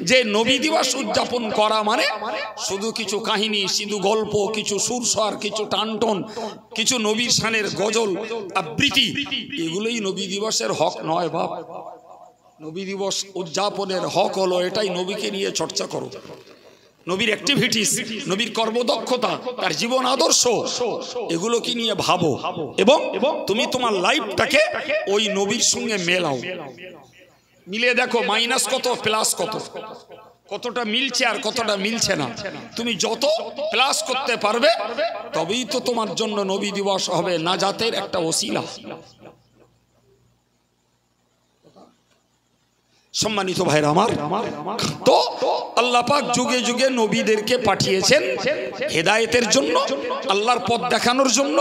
যে নবী দিবস উদযাপন করা মানে শুধু কিছু কাহিনী, শুধু গল্প, কিছু সুরস্বর, কিছু টানটন, কিছু নবীর শানের গজল আবৃত্তি, এগুলোই নবী দিবসের হক নয় বাপ। নবী দিবস উদযাপনের হক হলো এটাই, নবীকে নিয়ে চর্চা করো, নবীর অ্যাক্টিভিটিস, নবীর কর্মদক্ষতা, তার জীবন আদর্শ, এগুলোকে নিয়ে ভাবো এবং তুমি তোমার লাইফটাকে ওই নবীর সঙ্গে মেলাও, মিলে দেখো মাইনাস কত প্লাস কত, কতটা মিলছে আর কতটা মিলছে না। তুমি যত প্লাস করতে পারবে তবেই তো তোমার জন্য নবী দিবস হবে নাজাতের একটা ওসিলা। সম্মানিত ভাইরা আমার, তো আল্লাহ পাক যুগে যুগে নবীদেরকে পাঠিয়েছেন হেদায়েতের জন্য, আল্লাহর পথ দেখানোর জন্য,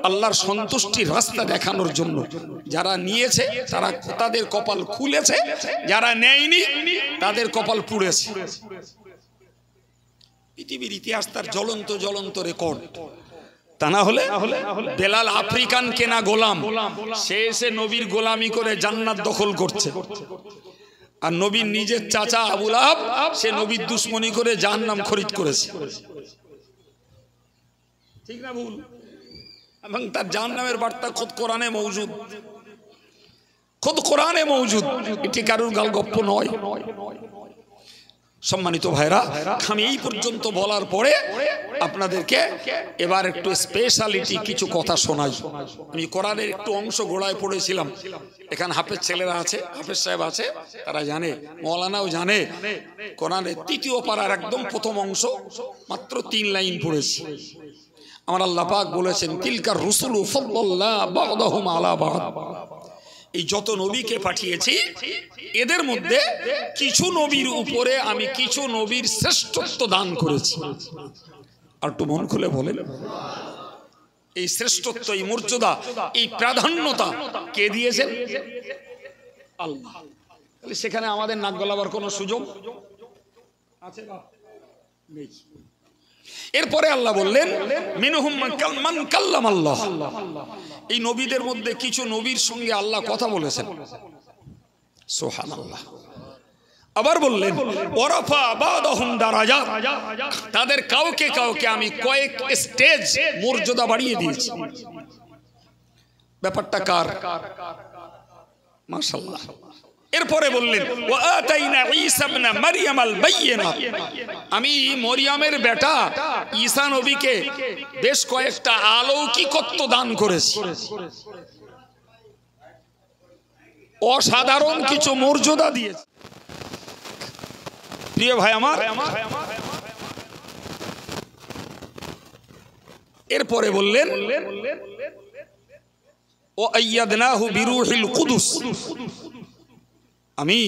আল্লাহর সন্তুষ্টির রাস্তা দেখানোর জন্য। যারা নিয়েছে তারা তাদের কপাল খুলেছে, যারা নেয়নি তাদের কপাল পুড়েছে। পৃথিবীর ইতিহাস তার জ্বলন্ত জ্বলন্ত রেকর্ড। তা না হলে বেলাল আফ্রিকান কেনা গোলাম, সে এসে নবীর গোলামি করে জান্নাত দখল করছে, আর নবীর নিজের চাচা আবু লাহাব সে নবীর দুশ্মনী করে জাহান্নাম খরিদ করেছে। ঠিক না ভুল? এবং তার জাহান্নামের বার্তা খুদ কোরআনে মওজুদ, খুদ কোরআনে মওজুদ, এটি কারুর গাল গপ্প নয়। সম্মানিত ভাইরা, আমি এই পর্যন্ত বলার পরে আপনাদেরকে এবার একটু স্পেশালিটি কিছু কথা শোনাই। আমি কোরআনের একটু অংশ গোড়ায় পড়েছিলাম, এখানে হাফেজ ছেলেরা আছে, হাফেজ সাহেব আছে, তারা জানে, মৌলানাও জানে। কোরআনের ৩য় পারার একদম প্রথম অংশ মাত্র ৩ লাইন পড়েছি। আমার আল্লাহ পাক বলেছেন, তিলকার রুসুলু ফাদ্দাল্লাহ বা'দাহুম আলা বা'দ। এই যত নবীকে পাঠিয়েছি এদের মধ্যে কিছু নবীর উপরে আমি কিছু নবীর শ্রেষ্ঠত্ব দান করেছি। আর একটু মন খুলে বলেন, এই শ্রেষ্ঠত্ব, এই মর্যাদা, এই প্রাধান্যতা কে দিয়েছেন? আল্লাহ। তাহলে সেখানে আমাদের নাক গলাবার কোনো সুযোগ আছে না? নেই। এরপরে আল্লাহ বললেন, মিনহুম মান কাল্লামাল্লাহ। এই নবীদের মধ্যে কিছু নবীর সঙ্গে আল্লাহ কথা বলেছেন। সুবহানাল্লাহ। আবার বললেন, ওয়ারাফা বা'দাহুম দারাজাত, তাদের কাউকে কাউকে আমি কয়েক স্টেজ মর্যাদা বাড়িয়ে দিয়েছি। ব্যাপারটা কার? মাশাআল্লাহ। এরপরে বললেন, ওয়া আতাইনা ঈসা ইবনে মারইয়ামাল বাইয়িনাত, আমি মরিয়মের বেটা ঈসা নবীকে বেশ কয়েকটা অলৌকিকত্ব দান করেছি, অসাধারণ কিছু মর্যাদা দিয়েছি। প্রিয় ভাই আমার, এরপরে বললেন, ও আইয়াদনাহু বিরূহিল কুদুস, আমি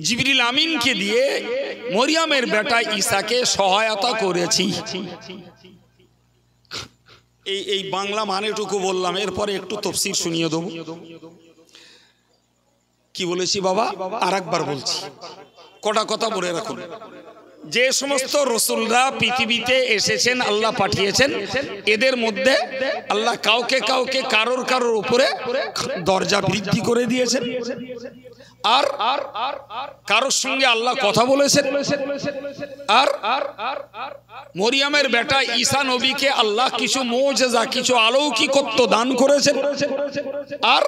জিবরিল আমিনকে দিয়ে মরিয়মের বেটা ঈসাকে সহায়তা করেছি। এই বাংলা মানেটুকু বললাম, এরপরে একটু তাফসীর শুনিয়ে দেব। কি বলেছি বাবা? আরেকবার বলছি, কটা কথা বলে রাখুন। যে সমস্ত রাসূলরা পৃথিবীতে এসেছেন, আল্লাহ পাঠিয়েছেন, এদের মধ্যে আল্লাহ কাউকে কাউকে কারোর কারোর উপরে দরজা বৃদ্ধি করে দিয়েছেন, আর কারোর সঙ্গে আল্লাহ কথা বলেছেন। আর মরিয়মের বেটা ঈসা নবীকে আল্লাহ কিছু মুজিজা, কিছু অলৌকিকত্ব দান করেছেন, আর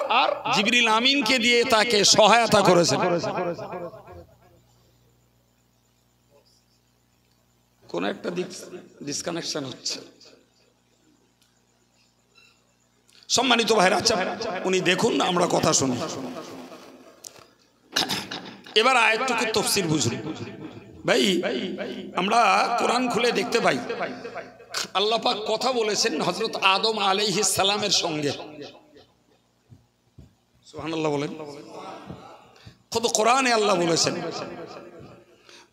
জিবরিল আমিনকে দিয়ে তাকে সহায়তা করেছেন। কোন একটা ডিসকানেকশন হচ্ছে। সম্মানিত ভাইরা, আচ্ছা উনি দেখুন, আমরা কথা শুনি। এবার আয়াতটুকু তাফসীর বুঝুন। ভাই, আমরা কোরআন খুলে দেখতে পাই আল্লাহ পাক কথা বলেছেন হযরত আদম আলাইহিস সালামের সঙ্গে। সুবহানাল্লাহ বলেন। খুদ কোরআনে আল্লাহ বলেছেন,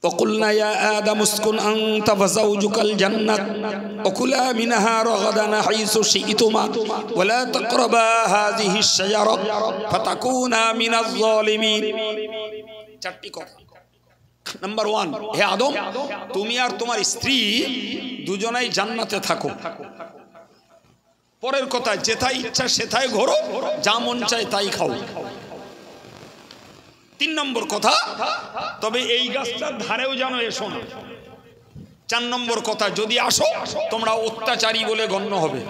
وقلنا يا آدم اسكن أنت وزوجك الجنة وكلا منها رغدا حيث شئتما ولا تقربا هذه الشجرة فتكونا من الظالمين। চারটি কথা। নাম্বার 1, হে আদম, তুমি আর তোমার স্ত্রী দুজনেই জান্নাতে থাকো। পরের কথা, যেথায় ইচ্ছা সেথায় ঘোরো, যা মন চায় তাই খাও। তিন নম্বর কথা, তবে এই গাছটার ধারেও যেন এসো না। চার নম্বর কথা, যদি আসো তোমরা অত্যাচারী বলে গণ্য হবে।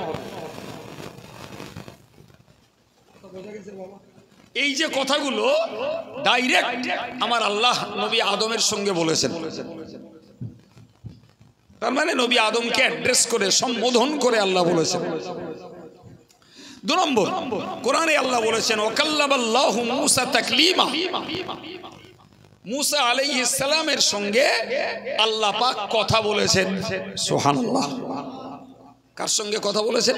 এই যে কথাগুলো ডাইরেক্ট আমার আল্লাহ নবী আদমের সঙ্গে বলেছেন। তার মানে নবী আদমকে অ্যাড্রেস করে, সম্বোধন করে আল্লাহ বলেছেন। দু নম্বর, কোরআনে আল্লাহ বলেছেন ওয়াকাল্লামাল্লাহু মূসা তাকলিমা। মূসা আলাইহিস সালামের সঙ্গে আল্লাহ পাক কথা বলেছেন। সুবহানাল্লাহ। কার সঙ্গে কথা বলেছেন?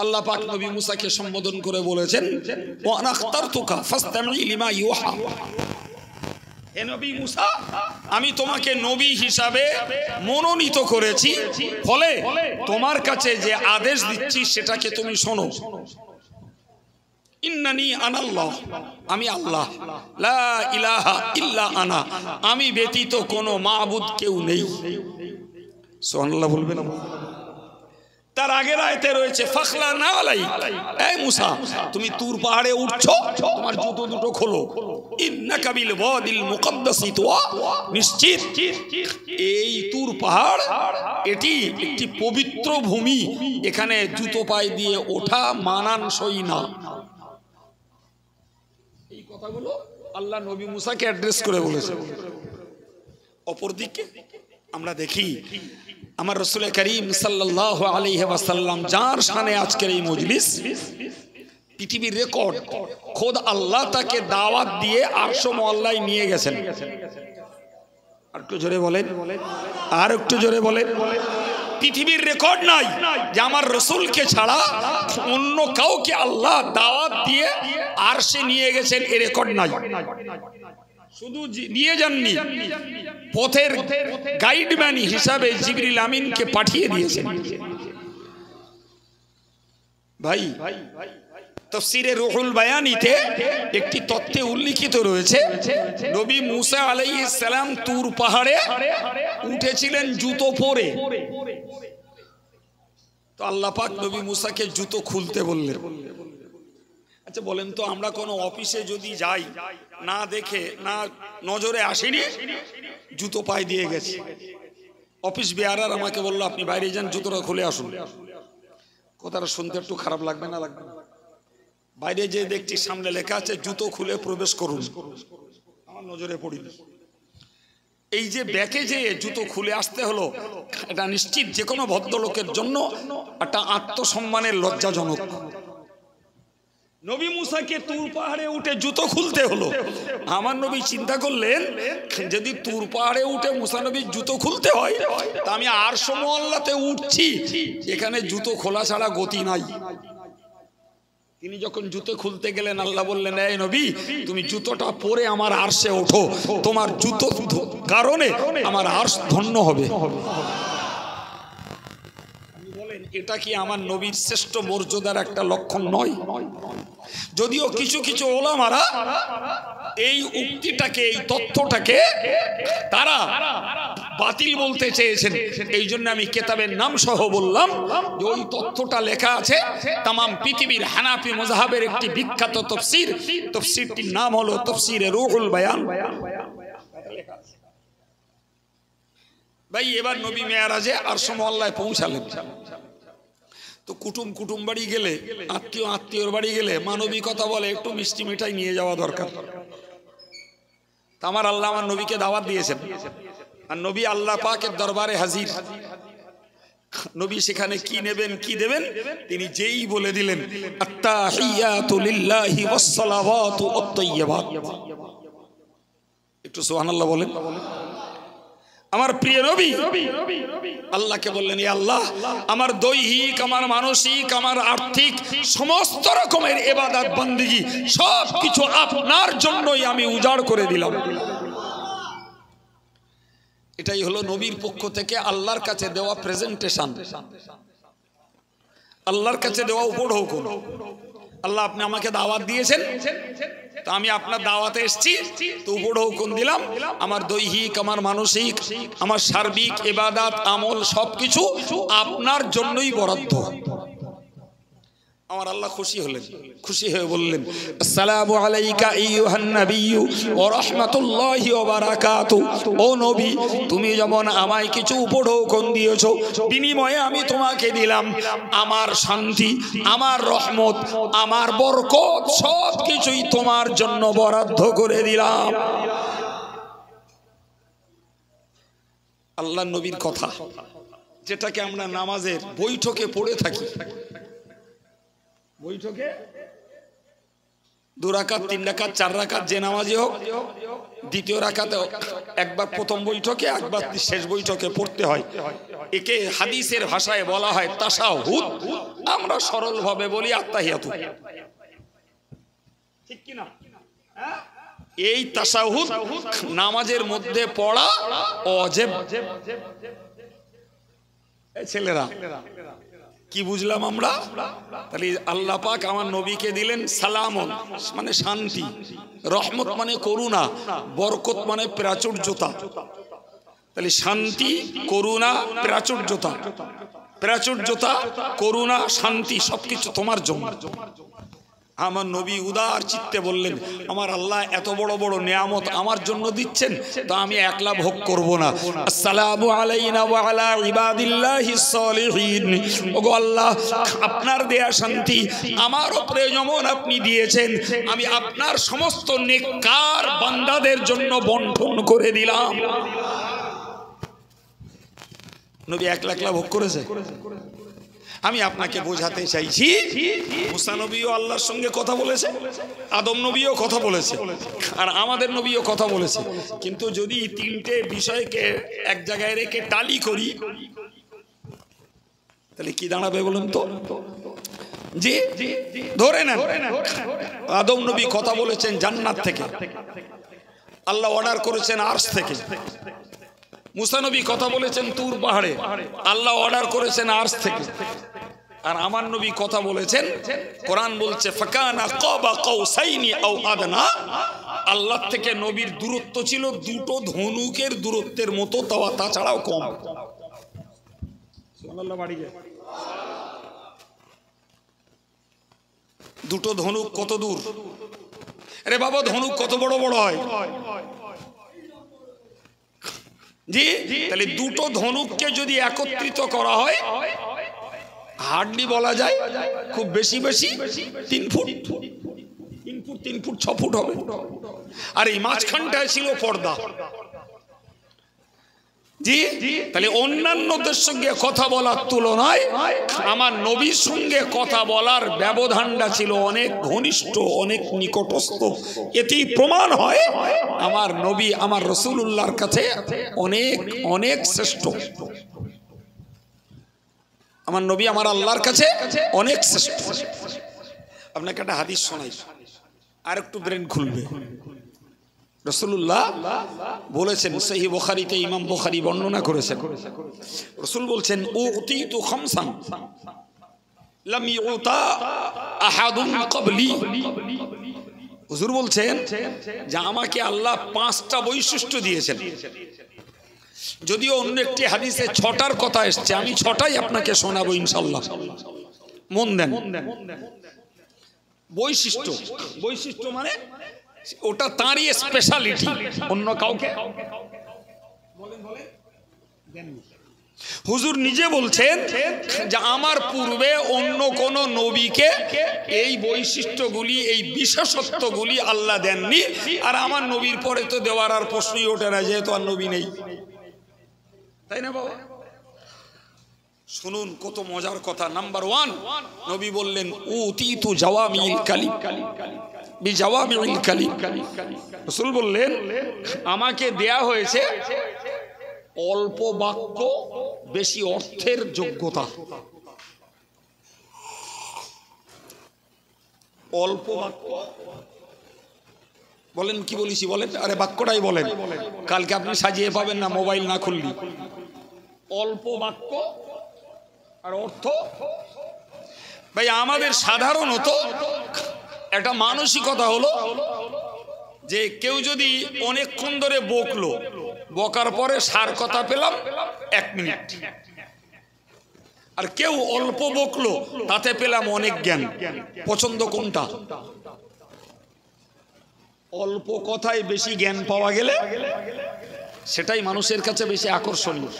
আল্লাহ পাক নবী মূসাকে সম্বোধন করে বলেছেন ওয়া আনা আখতারতুকা ফাসতামি লিমা ইউহা। হে নবী মূসা, আমি তোমাকে নবী হিসাবে মনোনীত করেছি, ফলে তোমার কাছে যে আদেশ দিচ্ছি সেটাকে তুমি শোনো। ইন্নানি আনাল্লাহ, আমি আল্লাহ, লা ইলাহা ইল্লা আনা, আমি ব্যতীত কোনো মাবুদ কেউ নেই। সুবহানাল্লাহ বলবেন। তার আগের আয়াতে রয়েছে ফাখলা না আলাই, এই মূসা তুমি তুর পাহাড়ে উঠছো, তোমার জুতো দুটো খোলো। ইন্নাকা বিল ওয়াদিল মুকদ্দাসি তুয়া, নিশ্চিত এই তুর পাহাড় এটি একটি পবিত্র ভূমি, এখানে জুতো পায়ে দিয়ে ওঠা মানানসই না। এই কথাগুলো আল্লাহ নবী মূসাকে অ্যাড্রেস করে বলেছে। অপরদিকে আমরা দেখি আমার রাসূল করিম সাল্লাল্লাহু আলাইহি ওয়াসাল্লাম, যার শানে আজকের এই মজলিস, পৃথিবীর রেকর্ড, খোদ আল্লাহ তাকে দাওয়াত দিয়ে আরশ মুআল্লায় নিয়ে গেছেন। আর একটু জোরে বলেন, আর একটু জোরে বলেন। পৃথিবীর রেকর্ড নাই যে আমার রাসূলকে ছাড়া অন্য কাউকে আল্লাহ দাওয়াত দিয়ে আরশে নিয়ে গেছেন, এর রেকর্ড নাই। শুধু নিয়ে যাননি, পথের গাইডম্যান হিসাবে জিবরিল আমিনকে পাঠিয়ে দিয়েছেন। ভাই, তাফসীরে রুহুল বায়ানিতে একটি তথ্যে উল্লিখিত রয়েছে নবী মূসা আলাইহিস সালাম তুর পাহাড়ে উঠেছিলেন জুতো পরে। তো আল্লাহ পাক নবী মূসাকে জুতো খুলতে বললেন। আচ্ছা বলেন তো, আমরা কোনো অফিসে যদি যাই, না দেখে না নজরে আসেনি, জুতো পায়ে দিয়ে গেছি, অফিস বেয়ারার আমাকে বললো আপনি বাইরে যান, জুতোটা খুলে আসুন। কথাটা শুনতে একটু খারাপ লাগবে না? লাগবে। বাইরে যে দেখছি সামনে লেখা আছে জুতো খুলে প্রবেশ করুন, আমার নজরে পড়িনি। এই যে ব্যাকে যে জুতো খুলে আসতে হলো, এটা নিশ্চিত যে কোনো ভদ্রলোকের জন্য একটা আত্মসম্মানের লজ্জাজনক। নবী মূসাকে তুর পাহাড়ে উঠে জুতো খুলতে হলো। আমার নবী চিন্তা করলেন, যদি তুর পাহাড়ে উঠে মূসা নবীর জুতো খুলতে হয়, তা আমি আরশ মুআল্লাতে উঠছি, এখানে জুতো খোলা ছাড়া গতি নাই। তিনি যখন জুতো খুলতে গেলেন, আল্লাহ বললেন এই নবী তুমি জুতোটা পরে আমার আরশে ওঠো, তোমার জুতো কারণে আমার আরশ ধন্য হবে। এটা কি আমার নবীর শ্রেষ্ঠ মর্যাদার একটা লক্ষণ নয়? যদিও কিছু কিছু ওলামারা এই উক্তিটাকে, এই তথ্যটাকে তারা বাতিল বলতে চেয়েছেন, এই জন্য আমি কিতাবের নাম সহ বললাম যে ওই তথ্যটা লেখা আছে তামাম পৃথিবীর হানাফি মাযহাবের একটি বিখ্যাত তাফসীর, তাফসীরটির নাম হলো তাফসীরে রুহুল বায়ান। ভাই, এবার নবী মেরাজে আরশ মুআল্লায় পৌঁছালেন। তো কুটুম বাড়ি গেলে, আত্মীয়র বাড়ি গেলে মানবিকতা বলে একটু মিষ্টি মিঠাই নিয়ে যাওয়া দরকার। তা আমার আল্লাহ আমার নবীকে দাওয়াত দিয়েছেন, আর নবী আল্লাহ পাকের দরবারে হাজির। নবী সেখানে কি নেবেন কি দেবেন তিনি যেই বলে দিলেন, আত্তাহিয়াতু লিল্লাহি ওয়াস সালাওয়াতু ওয়াত তাইয়্যিবাত। একটু সুবহানাল্লাহ বলেন। আমার প্রিয় নবী আল্লাহকে বললেন, হে আল্লাহ, আমার দৈহিক, আমার মানসিক, আমার আর্থিক সমস্ত রকমের ইবাদত বন্দেগী সব কিছু আপনার জন্যই আমি উজাড় করে দিলাম। এটাই হলো নবীর পক্ষ থেকে আল্লাহর কাছে দেওয়া প্রেজেন্টেশন, আল্লাহর কাছে দেওয়া উপঢৌকন। আল্লাহ আপনি আমাকে দাওয়াত দিয়েছেন, তো আমি আপনার দাওয়াতে এসেছি, তো উপঢৌকন দিলাম। আমার দৈহিক, আমার মানসিক, আমার সার্বিক ইবাদত আমল সবকিছু আপনার জন্যই বরাদ্দ। আমার আল্লাহ খুশি হলেন, খুশি হয়ে বললেন আসসালামু আলাইকা আইয়ুহান নাবিয়্যু ওয়া রাহমাতুল্লাহি ওয়া বারাকাতুহু। ও নবী, তুমি যেমন আমায় কিছু উপঢৌকন দিয়েছো, বিনিময়ে আমি তোমাকে দিলাম আমার শান্তি, আমার রহমত, আমার বরকত, সব কিছুই তোমার জন্য বরাদ্দ করে দিলাম। আল্লাহ নবীর কথা, যেটাকে আমরা নামাজের বৈঠকে পড়ে থাকি, বৈঠকে 2 রাকাত 3 রাকাত 4 রাকাত যে নামাজই হোক, দ্বিতীয় রাকাতে একবার প্রথম বৈঠকে, একবার শেষ বৈঠকে পড়তে হয়। একে হাদিসের ভাষায় বলা হয় তাশাহুদ, আমরা সরল ভাবে বলি আত্তাহিয়াতু, ঠিক কি না? এই তাশাহুদ নামাজের মধ্যে পড়া ওয়াজিব। এই ছেলেরা কি বুঝলাম আমরা? তাহলে আল্লাহ পাক আমার নবীকে দিলেন সালামন মানে শান্তি, রহমত মানে করুণা, বরকত মানে প্রাচুর্যতা। তাহলে শান্তি, করুণা, প্রাচুর্যতা, প্রাচুর্যতা, করুণা, শান্তি সবকিছু তোমার জন্য। আমার নবী উদার চিত্তে বললেন আমার আল্লাহ এত বড় বড় নিয়ামত আমার জন্য দিচ্ছেন, তো আমি একলা ভোগ করব না। আসসালামু আলাইনা ওয়া আলা ইবাদিল্লাহিস সালিহিন। ওগো আল্লাহ, আপনার দেয়া শান্তি আমার উপরে যেমন আপনি দিয়েছেন, আমি আপনার সমস্ত নেককার বান্দাদের জন্য বন্টন করে দিলাম। নবী একলা একলা ভোগ করেছে? আমি আপনাকে বোঝাতে চাইছি, মুসা নবীও আল্লাহর সঙ্গে কথা বলেছে, আদম নবীও কথা বলেছে, আর আমাদের নবীও কথা বলেছে। কিন্তু যদি তিনটে বিষয়কে এক জায়গায় রেখে টালি করি, তাহলে কি দাঁড়াবে বলুন তো? জি, ধরে নেন আদম নবী কথা বলেছেন জান্নাত থেকে, আল্লাহ অর্ডার করেছেন আরশ থেকে। মুসা নবী কথা বলেছেন তুর পাহাড়ে, আল্লাহ অর্ডার করেছেন আরশ থেকে। আর আমার নবী কথা বলেছেন, কোরআন বলছে ফাকানা কাবা কাউসাইনি আও আদনা, আল্লাহ থেকে নবীর দূরত্ব ছিল 2টো ধনুকের দূরত্বের মতো, তাছাড়াও কম। সুবহানাল্লাহ, বাড়ি যায়। 2টো ধনুক কত দূর? আরে বাবা, ধনুক কত বড় বড় হয় জি। তাহলে 2টো ধনুককে যদি একত্রিত করা হয়, হার্ডলি বলা যায় খুব বেশি বেশি 3 ফুট, 3 ফুট 3 ফুট 6 ফুট হবে। আর এই মাঝখানটায় ছিল পর্দা জি। তাহলে অন্যান্যদের সঙ্গে কথা বলার তুলনায় আমার নবীর সঙ্গে কথা বলার ব্যবধানটা ছিল অনেক ঘনিষ্ঠ, অনেক নিকটস্থ। এতেই প্রমাণ হয় আমার নবী আমার রাসূলুল্লাহর কাছে অনেক অনেক শ্রেষ্ঠ। আমার নবী আমার আল্লাহর কাছে অনেক শ্রেষ্ঠ। আপনাকে একটা হাদিস শোনাই, আর একটু ব্রেন খুলবে। রাসূলুল্লাহ বলেছেন, সহিহ বুখারীতে ইমাম বুখারী বর্ণনা করেছেন, রাসূল বলছেন উতিতু খামসান লাম ইউতা আহাদুন ক্বাবলি। হুজুর বলছেন যে আমাকে আল্লাহ 5টা বৈশিষ্ট্য দিয়েছেন। যদিও অন্য একটি হাদিসে 6টার কথা এসছে, আমি 6টাই আপনাকে শোনাবো ইনশাআল্লাহ। মন দেন। বৈশিষ্ট্য, বৈশিষ্ট্য মানে ওটা তারই স্পেশালিটি, অন্য কাউকে হুজুর নিজে বলছেন যে আমার পূর্বে অন্য কোন নবীকে এই বৈশিষ্ট্যগুলি, এই বিশেষত্বগুলি আল্লাহ দেননি। আর আমার নবীর পরে তো দেওয়ার আর প্রশ্নই ওঠে না, যেহেতু আর নবী নেই, তাই না বাবা? শুনুন কত মজার কথা। নাম্বার 1, নবী বললেন উতিতু জাওয়ামিল কালিম বিজাওয়ামিল কালিম। রাসূল বললেন আমাকে দেয়া হয়েছে অল্প বাক্য, বেশি অর্থের যোগ্যতা। অল্প বাক্য বলেন, কি বলেছি বলেন? আরে বাক্যটাই বলেন, কালকে আপনি সাজিয়ে পাবেন না মোবাইল না খুললি। অল্প বাক্য আর অর্থ। ভাই আমাদের সাধারণত একটা মানসিকতা হলো যে কেউ যদি অনেকক্ষণ ধরে বকলো, বকার পরে সার কথা পেলাম 1 মিনিট, আর কেউ অল্প বকলো, তাতে পেলাম অনেক জ্ঞান। পছন্দ কোনটা? অল্প কথায় বেশি জ্ঞান পাওয়া গেলে সেটাই মানুষের কাছে বেশি আকর্ষণীয়,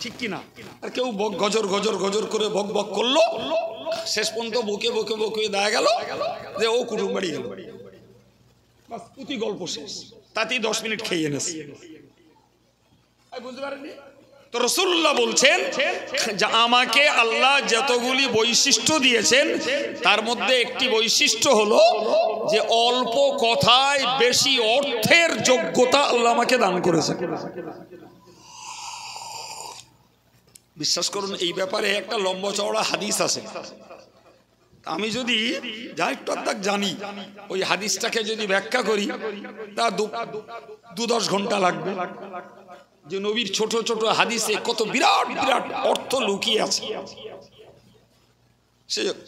ঠিক কিনা? আর কেউ গজর গজর গজর করে বক বক করলো, শেষ পর্যন্ত বকে বকে বকে দেখা গেল যে ও কুটুম বাড়ি গেল, বাস পুঁতি গল্প শেষ, তাতেই 10 মিনিট খেয়ে এনেছে। বুঝতে পারেননি তো? রাসূলুল্লাহ বলছেন যে আমাকে আল্লাহ যতগুলি বৈশিষ্ট্য দিয়েছেন তার মধ্যে একটি বৈশিষ্ট্য হলো যে অল্প কথায় বেশি অর্থের যোগ্যতা আল্লাহ আমাকে দান করেছেন। বিশ্বাস করুন, এই ব্যাপারে একটা লম্বা চওড়া হাদিস আছে। আমি যদি যা একটু আধ জানি, ওই হাদিসটাকে যদি ব্যাখ্যা করি তা 2-10 ঘন্টা লাগবে। যে নবীর ছোট ছোট হাদিসে কত বিরাট বিরাট অর্থ লুকিয়ে আছে,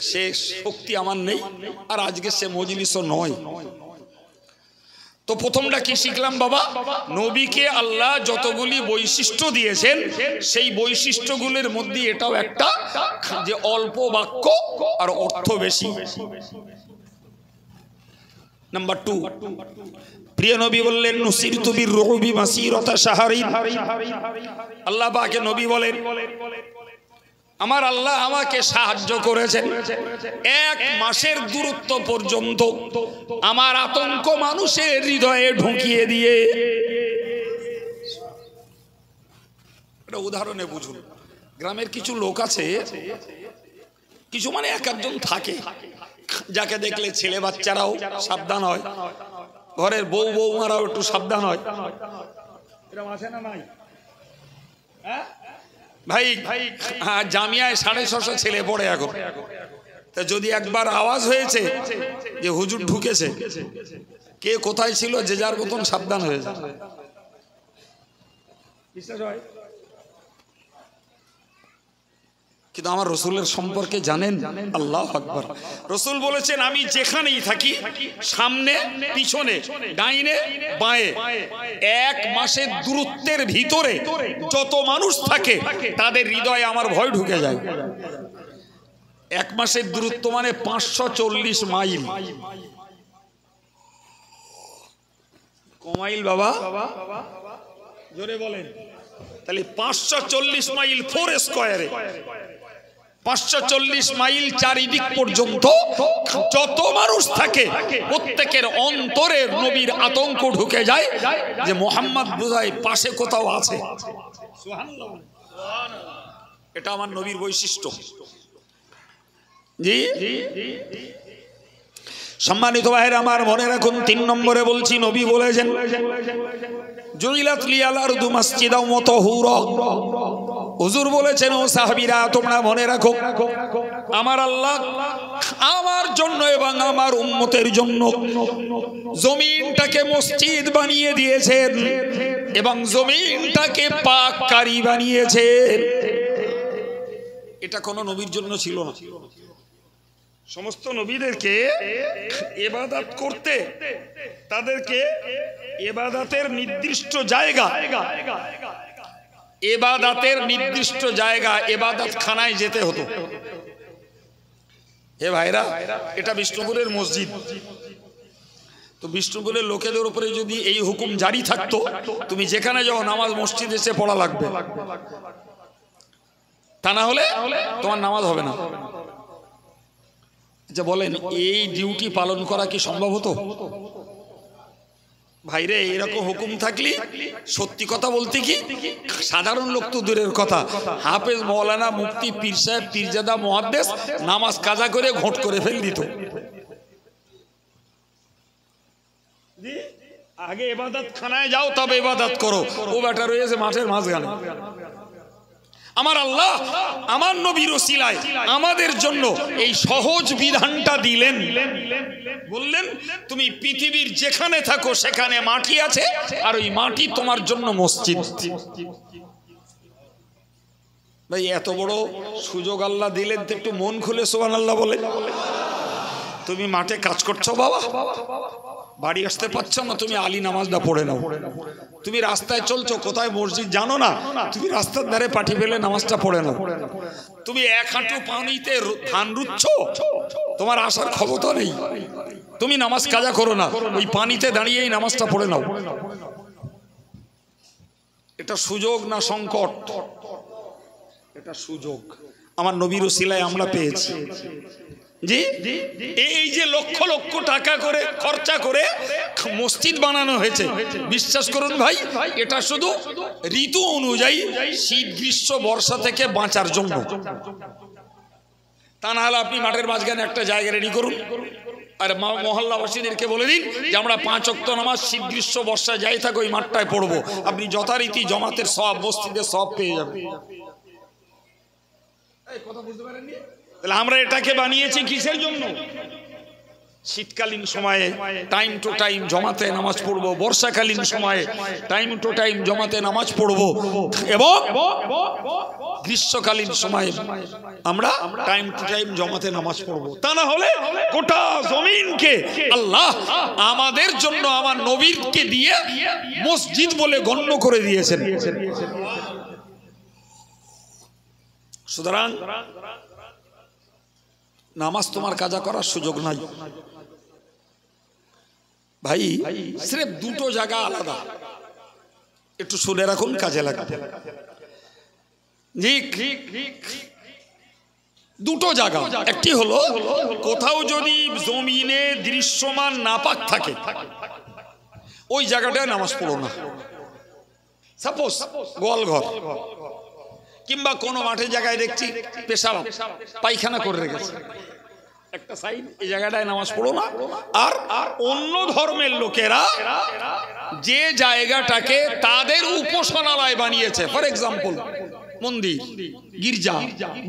সে শক্তি আমার নেই, আর আজকে সে মজলিসও নয়। তো প্রথমটা কি শিখলাম বাবা? নবীকে আল্লাহ যতগুলি বৈশিষ্ট্য দিয়েছেন সেই বৈশিষ্ট্যগুলির মধ্যে এটাও একটা, যে অল্প বাক্য আর অর্থ বেশি। নাম্বার 2, প্রিয় নবী বললেন নুসিরতু বির-রু'বি মাসিরাতা শাহরিন। আল্লাহ পাকে নবী বলেন আমার আল্লাহ আমাকে সাহায্য করেছেন 1 মাসের দূরত্ব পর্যন্ত আমার আতঙ্ক মানুষের হৃদয়ে ঢুকিয়ে দিয়ে। এটা উদাহরণে বুঝুন। গ্রামের কিছু লোক আছে, কিছু মানে এক একজন থাকে, যাকে দেখলে ছেলে বাচ্চারাও সাবধান হয়, ঘরের বউ বৌমারাও একটু সাবধান হয়। এরকম আছে না নাই? ভাই জামিয়ায় 650 ছেলে পড়ে এখন। তা যদি একবার আওয়াজ হয়েছে যে হুজুর ঢুকেছে, কে কোথায় ছিল যে যার মতন সাবধান হয়েছে। বিশ্বাস হয়? কিন্তু আমার রসুলের সম্পর্কে জানেন? আল্লাহু আকবার। রসুল বলেছেন আমি যেখানেই থাকি, সামনে পিছনে ডাইনে বাঁয়ে, 1 মাসের দূরত্বের ভিতরে যত মানুষ থাকে তাদের হৃদয়ে আমার ভয় ঢুকে যায়। 1 মাসের দূরত্ব মানে 540 মাইল। কমাইল বাবা, জোরে বলেন। তাহলে 540 মাইল 4 স্কয়ারে, 540 মাইল চারিদিক পর্যন্ত যত মানুষ থাকে প্রত্যেকের অন্তরে নবীর আতঙ্ক ঢুকে যায় যে মোহাম্মদ বোধহয় পাশে কোথাও আছে। সুবহানাল্লাহ। এটা আমার নবীর বৈশিষ্ট্য। জি সম্মানিত ভাইরা আমার, মনে রাখুন 3 নম্বরে বলছি, নবী বলেছেন জুইলাত লিয়াল আরদু মাসজিদাও ওয়া তাহুরা। হুজুর বলেছেন ও সাহাবীরা তোমরা মনে রাখো, আমার আল্লাহ আমার জন্য এবং আমার উম্মতের জন্য জমিনটাকে মসজিদ বানিয়ে দিয়েছেন এবং জমিনটাকে পাককারী বানিয়েছেন। এটা কোনো নবীর জন্য ছিল না। সমস্ত নবীদেরকে ইবাদত করতে তাদেরকে ইবাদতের নির্দিষ্ট জায়গা, ইবাদতের নির্দিষ্ট জায়গা ইবাদতখানায় যেতে হতো। হে ভাইরা, এটা বিষ্ণুপুরের মসজিদ। তো বিষ্ণুপুরের লোকেদের উপরে যদি এই হুকুম জারি থাকতো তুমি যেখানে যাও নামাজ মসজিদে এসে পড়া লাগবে, তা না হলে তোমার নামাজ হবে না। আচ্ছা বলেন, এই ডিউটি পালন করা কি সম্ভব হতো? ভাইরে, এরকম হুকুম থাকলে সত্যি কথা বলতে কি সাধারণ লোক তো দূরের কথা, হাফেজ মৌলানা মুফতি পীর সাহেব পীরজাদা মুহাদ্দিস নামাজ কাজা করে ঘোট করে ফেল দিত। আগে ইবাদত খানায় যাও তবে ইবাদত করো, ও বেটা রয়েছে মাঠের মাঝখানে। আমার আল্লাহ আমার নবীর ওসিলায় আমাদের জন্য এই সহজ বিধানটা দিলেন। বললেন তুমি পৃথিবীর যেখানে থাকো সেখানে মাটি আছে, আর ওই মাটি তোমার জন্য মসজিদ। ভাই, এত বড় সুযোগ আল্লাহ দিলেন তো একটু মন খুলে সুবহানাল্লাহ বলে। তুমি মাঠে কাজ করছো বাবা, বাড়ি আসতে পারছো না, তুমি আলী নামাজটা পড়ে নাও। তুমি রাস্তায় চলছো, কোথায় মসজিদ জানো না, তুমি রাস্তার ধারে পাঠি ফেলে নামাজটা পড়ে নাও। তুমি এক হাঁটু পানিতে ধান রুচ্ছো, তোমার আসার ক্ষমতা নেই, তুমি নামাজ কাজা করো না, ওই পানিতে দাঁড়িয়েই নামাজটা পড়ে নাও। এটা সুযোগ না সংকট? এটা সুযোগ, আমার নবীর ওসিলায় আমরা পেয়েছি। জি, এই যে লক্ষ লক্ষ টাকা করে খরচা করে মসজিদ বানানো হয়েছে, বিশ্বাস করুন ভাই, এটা শুধু ঋতু অনুযায়ী শীত গ্রীষ্ম বর্ষা থেকে বাঁচার জন্য। তা না হলে আপনি মাঠের মাঝখানে একটা জায়গা রেডি করুন, আর মহল্লাবাসীদেরকে বলে দিন যে আমরা 5 ওয়াক্ত নামাজ শীত গ্রীষ্ম বর্ষা যাই থাকো ওই মাঠটায় পড়বো, আপনি যথারীতি জমাতের সব, মসজিদের সব পেয়ে যাবেন। কথা বুঝতে পারেননি? তাহলে আমরা এটাকে বানিয়েছি কিসের জন্য? শীতকালীন সময়ে টাইম টু টাইম জমাতে নামাজ পড়বো, বর্ষাকালীন সময়ে টাইম টু টাইম জমাতে নামাজ পড়বো, এবং গ্রীষ্মকালীন সময়ে আমরা টাইম টু টাইম জমাতে নামাজ পড়বো। তা না হলে গোটা জমিনকে আল্লাহ আমাদের জন্য আমার নবীকে দিয়ে মসজিদ বলে গণ্য করে দিয়েছেন। সুতরাং নামাজ তোমার কাজা করার সুযোগ নাই ভাই। সির্ফ দুটো জায়গা আলাদা, একটু শুনে রাখুন, কাজে লাগা। দুটো জায়গা, একটি হলো কোথাও যদি জমিনে দৃশ্যমান নাপাক থাকে ওই জায়গাটায় নামাজ পড়ো না। সাপোজ গোয়ালঘর কিংবা কোনো মাঠের জায়গায় দেখছি পেশাব পায়খানা করে রেখেছে একটা সাইড, এই জায়গাটায় নামাজ পড়ো না। আর অন্য ধর্মের লোকেরা যে জায়গাটাকে তাদের উপাসনালয় বানিয়েছে, ফর এক্সাম্পল মন্দির, গির্জা,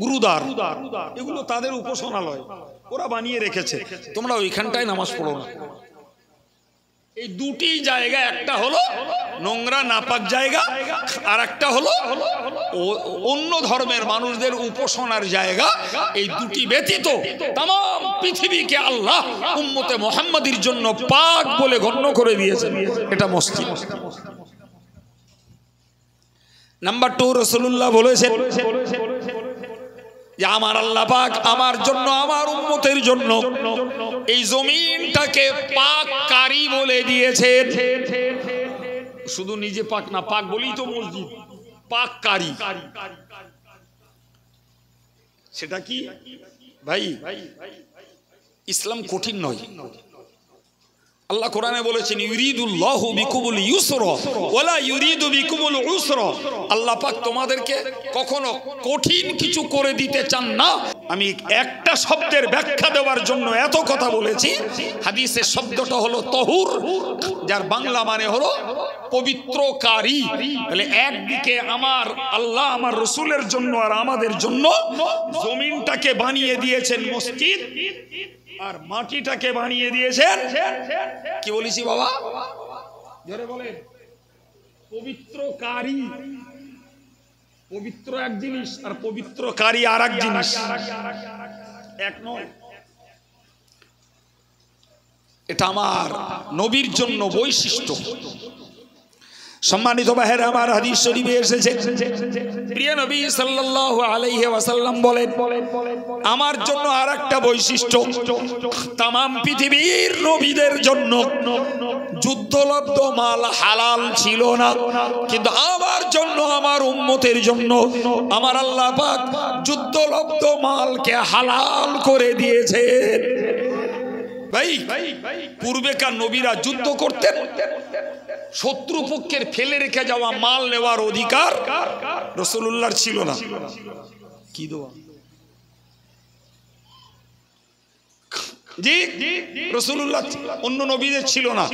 গুরুদ্বার, এগুলো তাদের উপাসনালয়, ওরা বানিয়ে রেখেছে, তোমরা ওইখানটায় নামাজ পড়ো না। এই দুটি জায়গা, একটা হলো নোংরা নাপাক জায়গা, আর একটা হলো অন্য ধর্মের মানুষদের উপাসনার জায়গা। এই দুটি ব্যতীত তাম পৃথিবীকে আল্লাহ উম্মতে মুহাম্মাদির জন্য পাক বলে গণ্য করে দিয়েছেন, এটা মসজিদ। নাম্বার 2, রাসূলুল্লাহ বলেছেন যে আমার আল্লাহ পাক আমার জন্য, আমার উম্মতের জন্য এই জমিনটাকে পাককারী বলে দিয়েছেন। শুধু নিজে পাক না, পাক বলেই তো মসজিদ, পাককারী। সেটা কি ভাই? ইসলাম কঠিন নয়। আল্লাহ কোরআনে বলেছেন ইউরিদুল্লাহু বিকুমুল ইউসরা ওয়ালা ইউরিদু বিকুমুল উসরা। আল্লাহ পাক তোমাদেরকে কখনো কঠিন কিছু করে দিতে চান না। আমি একটা শব্দের ব্যাখ্যা দেওয়ার জন্য এত কথা বলেছি। হাদিসের শব্দটা হলো তহুর, যার বাংলা মানে হলো পবিত্রকারী। তাহলে একদিকে আমার আল্লাহ আমার রাসূলের জন্য আর আমাদের জন্য জমিনটাকে বানিয়ে দিয়েছেন মসজিদ, আর মাটিটাকে বানিয়ে দিয়েছেন কি বলেছি বাবা? জোরে বলেন, পবিত্রকারী। পবিত্র এক জিনিস আর পবিত্রকারী আর এক জিনিস, এক নয়। এটা আমার নবীর জন্য বৈশিষ্ট্য। সম্মানিত ভাইরা আমার, হাদিস শরীফে এসেছে প্রিয় নবী সাল্লাল্লাহু আলাইহি ওয়াসাল্লাম বলেন আমার জন্য আরেকটা বৈশিষ্ট্য, तमाम পৃথিবীর নবীদের জন্য যুদ্ধলব্ধ মাল হালাল ছিল না, কিন্তু আমার জন্য, আমার উম্মতের জন্য আমার আল্লাহ পাক যুদ্ধলব্ধ মালকে হালাল করে দিয়েছেন। ভাই, পূর্বেকার নবীরা যুদ্ধ করতেন, শত্রুপক্ষের ফেলে রেখে যাওয়া মাল নেওয়ার অধিকার রাসূলুল্লাহর ছিল না। কি দোয়া জি, রাসূলুল্লাহ অন্য নবীদের ছিল না,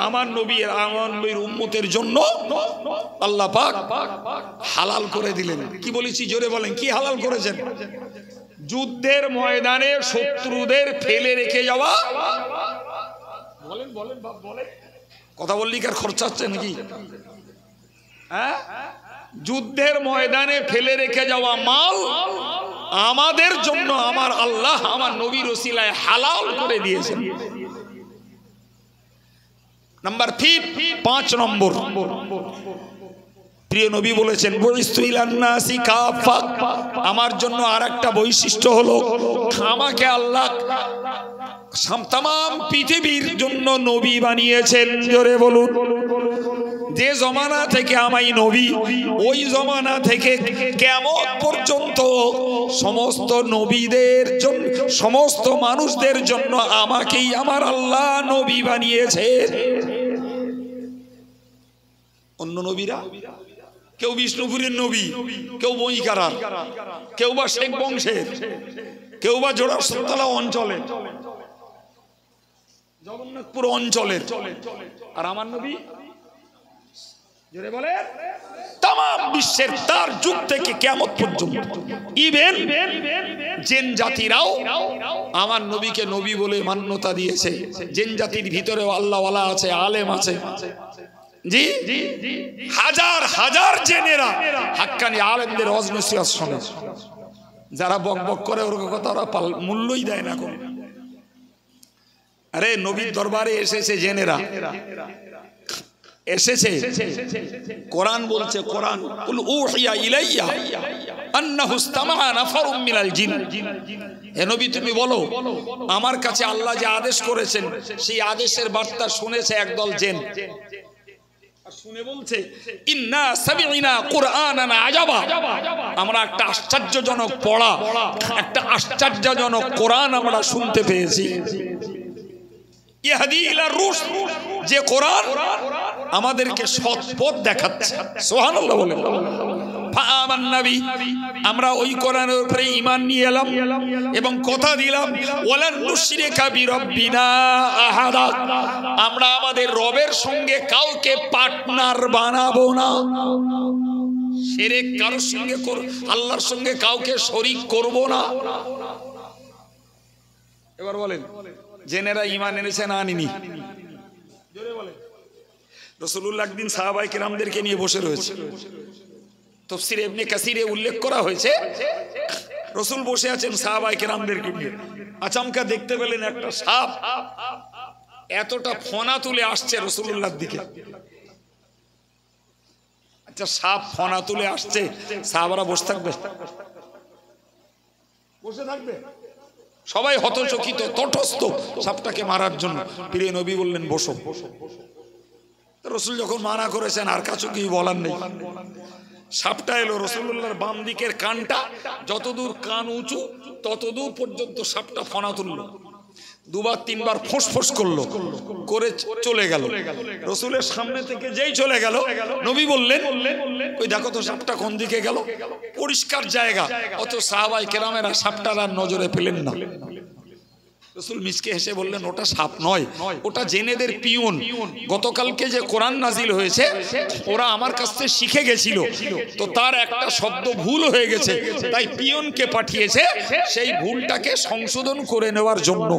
আমার নবীর উম্মতের জন্য আল্লাহ পাক হালাল করে দিলেন। কি বলেছি জোরে বলেন, কি হালাল করেছেন? যুদ্ধের ময়দানে শত্রুদের ফেলে রেখে যাওয়া। বলেন বলেন বাপ বলেন, কথা বললি কার খরচা হচ্ছে নাকি? হ্যাঁ, যুদ্ধের ময়দানে ফেলে রেখে যাওয়া মাল আমাদের জন্য আমার আল্লাহ আমার নবীর ওসিলায় হালাল করে দিয়েছেন। নাম্বার 5 নম্বর, প্রিয় নবী বলেছেন বুইস্তু ইলান নাসি কাফা, আমার জন্য আরেকটা বৈশিষ্ট্য হলো আমাকে আল্লাহ তামাম পৃথিবীর জন্য নবী বানিয়েছেন। জোরে বলুন। যে জমানা থেকে আমায় নবী, ওই জমানা থেকে কিয়ামত পর্যন্ত সমস্ত নবীদের জন্য, সমস্ত মানুষদের জন্য আমাকেই আমার আল্লাহ নবী বানিয়েছেন। অন্য নবীরা কেউ বিষ্ণুপুরের নবী, কেউ বইকারার, কেউ বা শেখ বংশের, কেউ বা জোড়াসাঁকোলা অঞ্চলের, জগন্নাথপুর অঞ্চলের, আর আমার নবী জোরে বলে তামাম বিশ্বের, তার যুগ থেকে কিয়ামত পর্যন্ত। ইভেন জিন জাতিরাও আমার নবীকে নবী বলে মান্যতা দিয়েছে। জিন জাতির ভিতরেও আল্লাহওয়ালা আছে, আলেম আছে। জি, হাজার হাজার জেনেরা হাক্কানি আলেমদের ওয়াজ নসিহত শোনে। যারা বক বক করে ওর কথা ওরা মূল্যই দেয় না কোন। আরে নবীর দরবারে এসেছে জেনেরা, এসেছে। কোরআন বলছে, কোরআন কুল উহিয়া ইলাইয়া আন্নাহু ইসতামাআ নাফারুম মিনাল জিন। হে নবী তুমি বলো, আমার কাছে আল্লাহ যে আদেশ করেছেন সেই আদেশের বার্তা শুনেছে একদল জিন। শুনে বলছে ইন্না সামি'না কুরআনান আজাবা, আমরা একটা আশ্চর্যজনক পড়া, একটা আশ্চর্যজনক কোরআন আমরা শুনতে পেয়েছি। ইহদি ইলা রুশ, যে কোরআন আমাদেরকে সৎ পথ দেখাচ্ছে। সুবহানাল্লাহ বলেন। ফাআমান্না বি, আমরা ওই কোরআনের উপরে ঈমান নিয়ে এলাম এবং কথা দিলাম ওয়ালান নুশরিকা বিরাব্বিনা আহাদা, আমরা আমাদের রবের সঙ্গে কাউকে পার্টনার বানাবো না। শিরক কারোর সঙ্গে আল্লাহর সঙ্গে কাউকে শরীক করব না। এবার বলেন জেনেরা ঈমান এনেছে না আনেনি? জোরে বলেন। রাসূলুল্লাহ একদিন সাহাবায়ে কেরামদেরকে নিয়ে বসে রয়েছে। তাফসীর ইবনে কাসিরে উল্লেখ করা হয়েছে রাসূল বসে আছেন সাহাবায়ে কেরামদেরকে নিয়ে। আচমকা দেখতে পেলেন একটা সাপ এতটা ফনা তুলে আসছে রাসূলুল্লাহর দিকে। আচ্ছা, সাপ ফনা তুলে আসছে, সাহাবারা বসে থাকবে? বসে থাকবে? সবাই হতচকিত, তটস্থ সাপটাকে মারার জন্য। প্রিয় নবী বললেন বসো। রাসূল যখন মানা করেছেন আর কাছে কি বলার নেই। সাপটা এলো রাসূলুল্লাহর বাম দিকের কানটা, যতদূর কান উঁচু ততদূর পর্যন্ত সাপটা ফনা তুললো। দুবার তিনবার ফোঁস করলো, করে চলে গেল। রাসূলের সামনে থেকে যেই চলে গেল, নবী বললেন ওই দেখো তো সাপটা কোন দিকে গেল। পরিষ্কার জায়গা, অত সাহাবায়ে কেরামেরা সাপটার আর নজরে পেলেন না। রাসূল মিচকে হেসে বললেন ওটা সাপ নয়, ওটা জেনেদের পিয়ন। গতকালকে যে কোরআন নাজিল হয়েছে ওরা আমার কাছ থেকে শিখে গেছিল, তো তার একটা শব্দ ভুল হয়ে গেছে, তাই পিয়নকে পাঠিয়েছে সেই ভুলটাকে সংশোধন করে নেওয়ার জন্য।